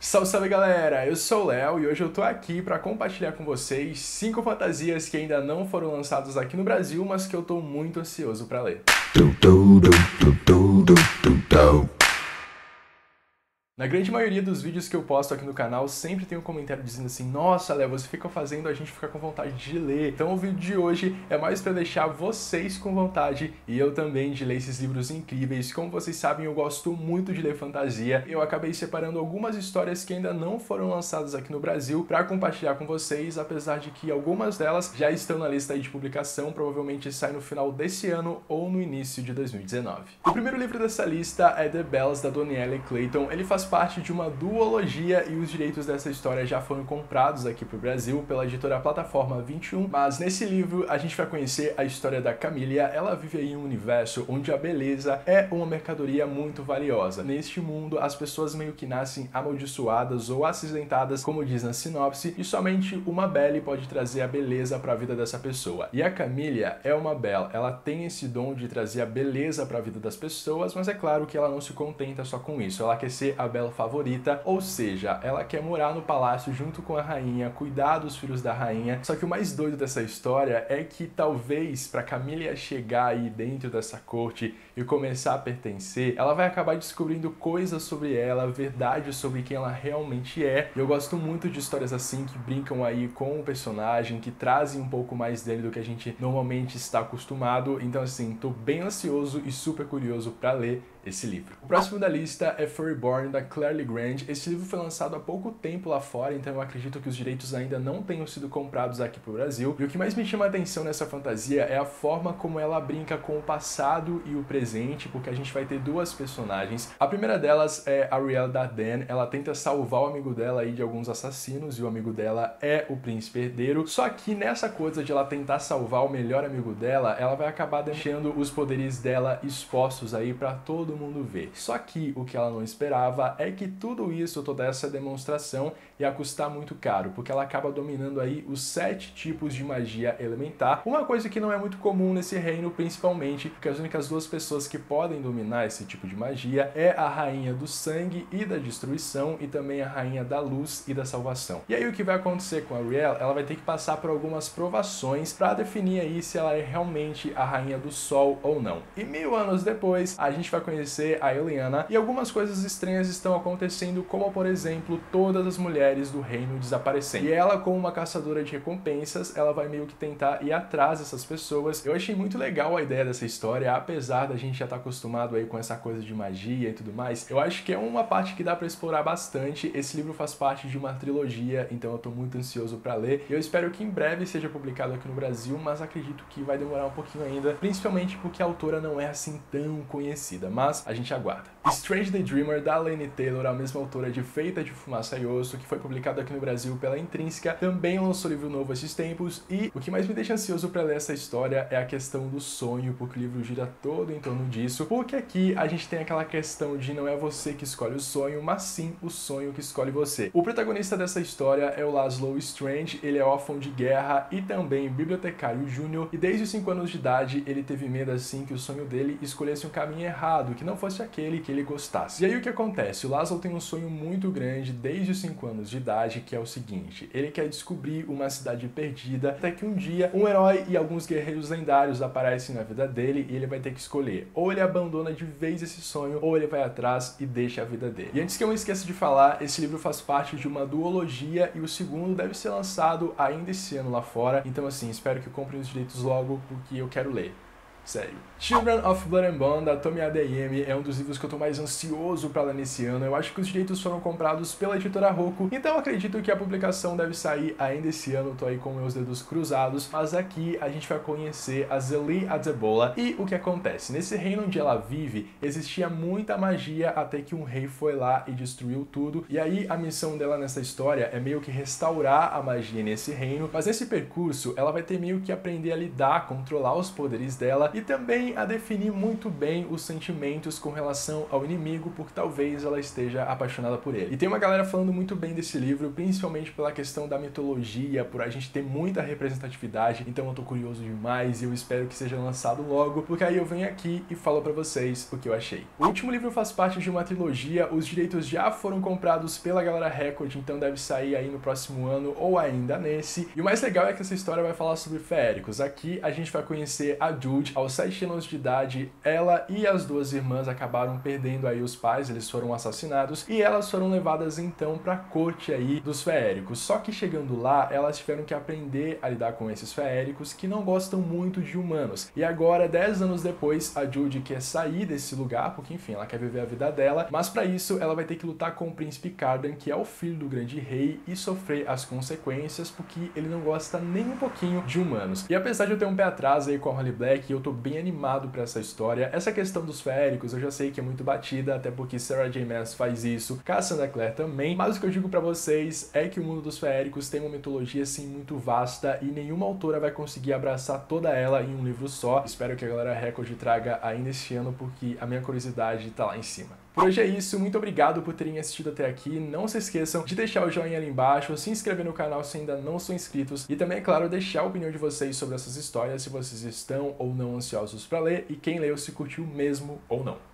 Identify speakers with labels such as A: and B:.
A: Salve, salve galera, eu sou o Léo e hoje eu tô aqui para compartilhar com vocês 5 fantasias que ainda não foram lançadas aqui no Brasil, mas que eu tô muito ansioso para ler. Na grande maioria dos vídeos que eu posto aqui no canal, sempre tem um comentário dizendo assim: nossa, Léo, você fica fazendo a gente ficar com vontade de ler. Então o vídeo de hoje é mais para deixar vocês com vontade e eu também de ler esses livros incríveis. Como vocês sabem, eu gosto muito de ler fantasia. Eu acabei separando algumas histórias que ainda não foram lançadas aqui no Brasil para compartilhar com vocês, apesar de que algumas delas já estão na lista aí de publicação, provavelmente sai no final desse ano ou no início de 2019. O primeiro livro dessa lista é The Bells, da Donielle Clayton. Ele faz parte de uma duologia e os direitos dessa história já foram comprados aqui pro Brasil pela editora Plataforma 21, mas nesse livro a gente vai conhecer a história da Camília. Ela vive aí em um universo onde a beleza é uma mercadoria muito valiosa. Neste mundo, as pessoas meio que nascem amaldiçoadas ou acidentadas, como diz na sinopse, e somente uma Belle pode trazer a beleza para a vida dessa pessoa. E a Camília é uma Belle, ela tem esse dom de trazer a beleza para a vida das pessoas, mas é claro que ela não se contenta só com isso, ela quer ser a Belle favorita, ou seja, ela quer morar no palácio junto com a rainha, cuidar dos filhos da rainha. Só que o mais doido dessa história é que talvez para Camília chegar aí dentro dessa corte e começar a pertencer, ela vai acabar descobrindo coisas sobre ela, verdades sobre quem ela realmente é. E eu gosto muito de histórias assim que brincam aí com o personagem, que trazem um pouco mais dele do que a gente normalmente está acostumado. Então assim, tô bem ansioso e super curioso para ler esse livro. O próximo da lista é Fairyborn, da Claire Legrand. Esse livro foi lançado há pouco tempo lá fora, então eu acredito que os direitos ainda não tenham sido comprados aqui pro Brasil. E o que mais me chama a atenção nessa fantasia é a forma como ela brinca com o passado e o presente, porque a gente vai ter duas personagens. A primeira delas é a Arielle Darden. Ela tenta salvar o amigo dela aí de alguns assassinos, e o amigo dela é o príncipe herdeiro. Só que nessa coisa de ela tentar salvar o melhor amigo dela, ela vai acabar deixando os poderes dela expostos aí para todo mundo ver. Só que o que ela não esperava é que tudo isso, toda essa demonstração, ia custar muito caro, porque ela acaba dominando aí os 7 tipos de magia elementar, uma coisa que não é muito comum nesse reino, principalmente porque as únicas duas pessoas que podem dominar esse tipo de magia é a rainha do sangue e da destruição e também a rainha da luz e da salvação. E aí o que vai acontecer com a Arielle? Ela vai ter que passar por algumas provações para definir aí se ela é realmente a rainha do sol ou não. E 1000 anos depois, a gente vai conhecer a Eliana e algumas coisas estranhas estão acontecendo, como por exemplo, todas as mulheres do reino desaparecendo. E ela, como uma caçadora de recompensas, ela vai meio que tentar ir atrás dessas pessoas. Eu achei muito legal a ideia dessa história, apesar da gente já estar acostumado aí com essa coisa de magia e tudo mais. Eu acho que é uma parte que dá para explorar bastante. Esse livro faz parte de uma trilogia, então eu tô muito ansioso para ler. Eu espero que em breve seja publicado aqui no Brasil, mas acredito que vai demorar um pouquinho ainda, principalmente porque a autora não é assim tão conhecida, mas a gente aguarda. Strange the Dreamer, da Laini Taylor, a mesma autora de Feita de Fumaça e Osso, que foi publicado aqui no Brasil pela Intrínseca, também lançou livro novo esses tempos, e o que mais me deixa ansioso para ler essa história é a questão do sonho, porque o livro gira todo em torno disso, porque aqui a gente tem aquela questão de não é você que escolhe o sonho, mas sim o sonho que escolhe você. O protagonista dessa história é o Laszlo Strange. Ele é órfão de guerra e também bibliotecário júnior, e desde os 5 anos de idade ele teve medo assim que o sonho dele escolhesse um caminho errado, que não fosse aquele que ele gostasse. E aí o que acontece? O Laszlo tem um sonho muito grande desde os 5 anos de idade, que é o seguinte: ele quer descobrir uma cidade perdida, até que um dia um herói e alguns guerreiros lendários aparecem na vida dele e ele vai ter que escolher. Ou ele abandona de vez esse sonho, ou ele vai atrás e deixa a vida dele. E antes que eu me esqueça de falar, esse livro faz parte de uma duologia e o segundo deve ser lançado ainda esse ano lá fora. Então assim, espero que comprem os direitos logo, porque eu quero ler. Sério. Children of Blood and Bone, da Tomi Adeyemi, é um dos livros que eu tô mais ansioso pra ler nesse ano. Eu acho que os direitos foram comprados pela editora Roku, então acredito que a publicação deve sair ainda esse ano. Tô aí com meus dedos cruzados, mas aqui a gente vai conhecer a Zélie Adzébola. E o que acontece? Nesse reino onde ela vive, existia muita magia até que um rei foi lá e destruiu tudo. E aí a missão dela nessa história é meio que restaurar a magia nesse reino, mas nesse percurso ela vai ter meio que aprender a lidar, controlar os poderes dela e também a definir muito bem os sentimentos com relação ao inimigo, porque talvez ela esteja apaixonada por ele. E tem uma galera falando muito bem desse livro, principalmente pela questão da mitologia, por a gente ter muita representatividade, então eu tô curioso demais e eu espero que seja lançado logo, porque aí eu venho aqui e falo pra vocês o que eu achei. O último livro faz parte de uma trilogia, os direitos já foram comprados pela galera Record, então deve sair aí no próximo ano ou ainda nesse. E o mais legal é que essa história vai falar sobre feéricos. Aqui a gente vai conhecer a Jude aos 7 anos de idade. Ela e as duas irmãs acabaram perdendo aí os pais, eles foram assassinados e elas foram levadas então pra corte aí dos feéricos. Só que chegando lá, elas tiveram que aprender a lidar com esses feéricos que não gostam muito de humanos. E agora, 10 anos depois, a Jude quer sair desse lugar, porque enfim, ela quer viver a vida dela, mas pra isso ela vai ter que lutar com o príncipe Cardan, que é o filho do grande rei, e sofrer as consequências, porque ele não gosta nem um pouquinho de humanos. E apesar de eu ter um pé atrás aí com a Holly Black, eu tô bem animado pra essa história. Essa questão dos feéricos eu já sei que é muito batida, até porque Sarah J. Maas faz isso, Cassandra Clare também, mas o que eu digo pra vocês é que o mundo dos feéricos tem uma mitologia assim muito vasta e nenhuma autora vai conseguir abraçar toda ela em um livro só. Espero que a galera Record traga ainda este ano, porque a minha curiosidade tá lá em cima. Por hoje é isso, muito obrigado por terem assistido até aqui, não se esqueçam de deixar o joinha ali embaixo, se inscrever no canal se ainda não são inscritos e também, é claro, deixar a opinião de vocês sobre essas histórias, se vocês estão ou não ansiosos pra ler e quem leu se curtiu mesmo ou não.